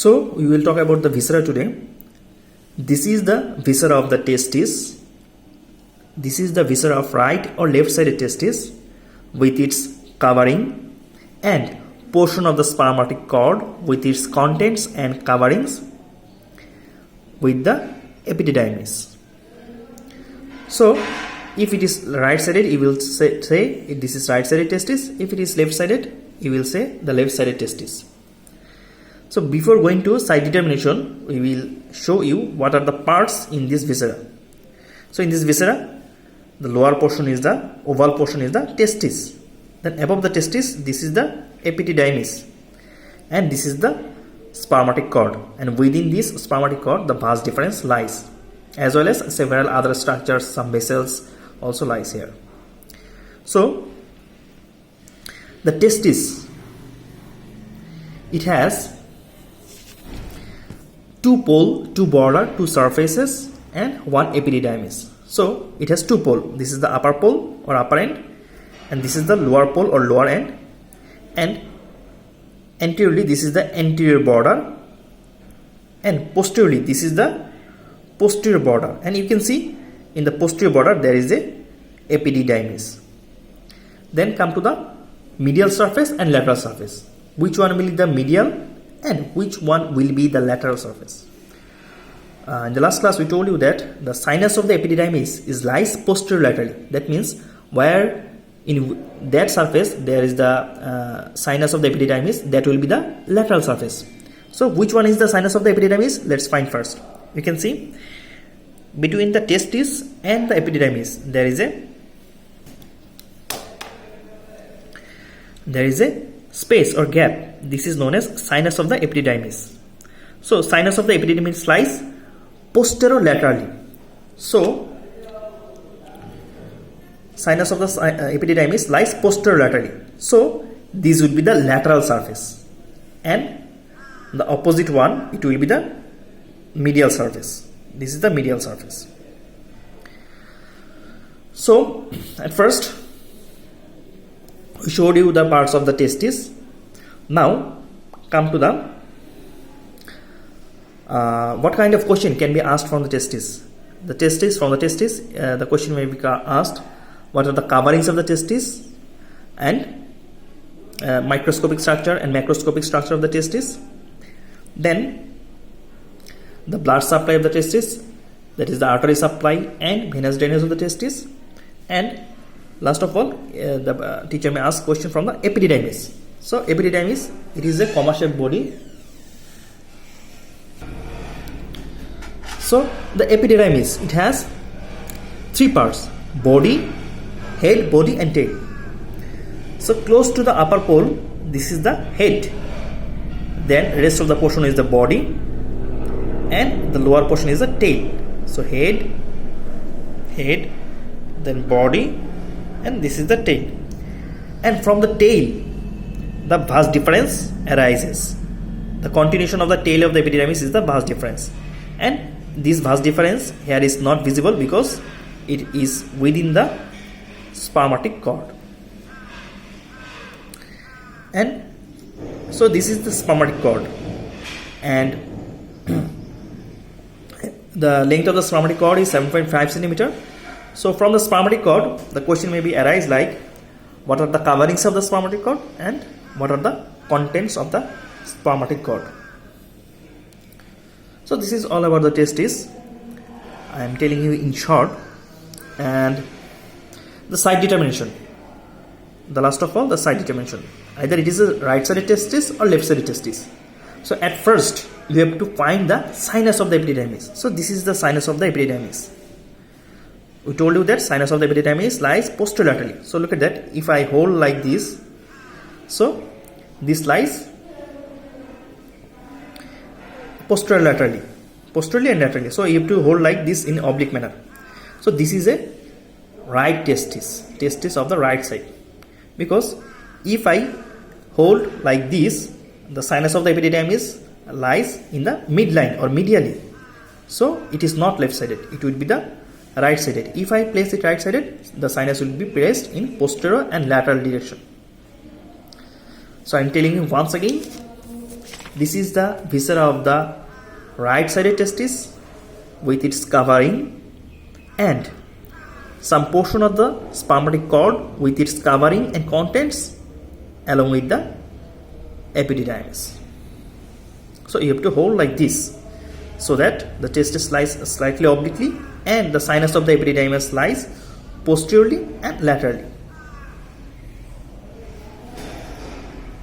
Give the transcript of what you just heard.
So we will talk about the viscera today. This is the viscera of the testis. This is the viscera of right or left sided testis with its covering and portion of the spermatic cord with its contents and coverings with the epididymis. So if it is right sided, you will say this is right sided testis. If it is left sided, you will say the left sided testis. So before going to site determination, we will show you what are the parts in this viscera. So in this viscera, the lower portion is the oval portion is the testis. Then above the testis, this is the epididymis, and this is the spermatic cord. And within this spermatic cord, the vas deferens lies, as well as several other structures, some vessels also lies here. So the testis, it has two pole, two border, two surfaces, and one epididymis. So it has two pole. This is the upper pole or upper end, and this is the lower pole or lower end. And anteriorly, this is the anterior border, and posteriorly, this is the posterior border. And you can see in the posterior border there is a epididymis. Then come to the medial surface and lateral surface. Which one will be the medial and which one will be the lateral surface? In the last class we told you that the sinus of the epididymis is lies posterolaterally. That means where in that surface there is the sinus of the epididymis, that will be the lateral surface. So which one is the sinus of the epididymis? Let's find first. You can see between the testis and the epididymis there is a space or gap. This is known as sinus of the epididymis. So sinus of the epididymis lies posterolaterally. So sinus of the epididymis lies posterolaterally. So this would be the lateral surface, and the opposite one, it will be the medial surface. This is the medial surface. So at first we showed you the parts of the testis. Now come to the what kind of question can be asked from the testis? The question may be asked, what are the coverings of the testis, and microscopic structure and macroscopic structure of the testis. Then the blood supply of the testis, that is the artery supply and venous drainage of the testis. And last of all, the teacher may ask question from the epididymis. So epididymis, it is a comma-shaped body. So the epididymis, it has three parts: body, head, body, and tail. So close to the upper pole, this is the head. Then rest of the portion is the body, and the lower portion is the tail. So head, then body, and this is the tail. And from the tail, the vas deferens arises. The continuation of the tail of the epididymis is the vas deferens, and this vas deferens here is not visible because it is within the spermatic cord. And so this is the spermatic cord, and the length of the spermatic cord is 7.5 centimeter. So from the spermatic cord, the question may be arise like, what are the coverings of the spermatic cord and what are the contents of the spermatic cord? So this is all about the testis. I am telling you in short. And the site determination. The last of all, the site determination. Either it is a right sided testis or left sided testis. So at first you have to find the sinus of the epididymis. So this is the sinus of the epididymis. We told you that sinus of the epididymis lies posterolaterally. So look at that. If I hold like this, so this lies posteriorly and laterally. So you have to hold like this in oblique manner. So this is a right testis of the right side, because if I hold like this, the sinus of the epididymis lies in the midline or medially. So it is not left sided, it would be the right sided. If I place it right sided, the sinus will be placed in posterior and lateral direction. So I am telling you once again, This is the viscera of the right-sided testis with its covering, and some portion of the spermatic cord with its covering and contents along with the epididymis. So you have to hold like this so that the testis lies slightly obliquely and the sinus of the epididymis lies posteriorly and laterally.